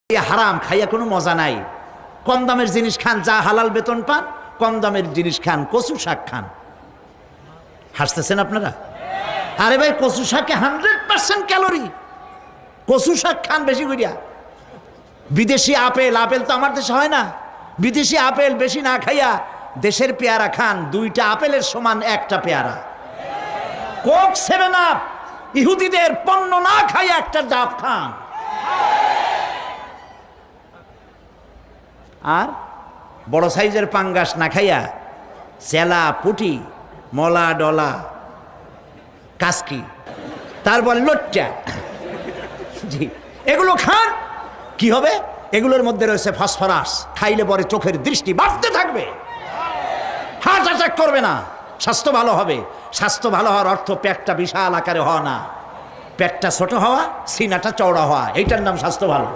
হারাম খাইয়া কোনো মজা নাই। কম দামের জিনিস খান, যা হালাল বেতন পান, কম দামের জিনিস খান, কচু শাক খান। হাসতেছেন আপনারা? আরে ভাই, কচু শাকে 100% ক্যালোরি। কচু শাক খান বেশি করিয়া। বিদেশি আপেল, আপেল তো আমার দেশে হয় না। বিদেশি আপেল বেশি না খাইয়া দেশের পেয়ারা খান। 2টা আপেলের সমান 1টা পেয়ারা। কোক 7 আপ ইহুদিদের পণ্য না খাইয়া একটা ডাব খান। আর বড় সাইজের পাঙ্গাস না খাইয়া চেলা, পুটি, মলা, ডলা, কাসকি, তারপর লট্টা, জি, এগুলো খান। কি হবে? এগুলোর মধ্যে রয়েছে ফসফরাস। খাইলে পরে চোখের দৃষ্টি বাড়তে থাকবে, হার্ট অ্যাটাক করবে না, স্বাস্থ্য ভালো হবে। স্বাস্থ্য ভালো হওয়ার অর্থ পেটটা বিশাল আকারে হওয়া না, পেটটা ছোট হওয়া, সিনাটা চওড়া হওয়া, এইটার নাম স্বাস্থ্য ভালো।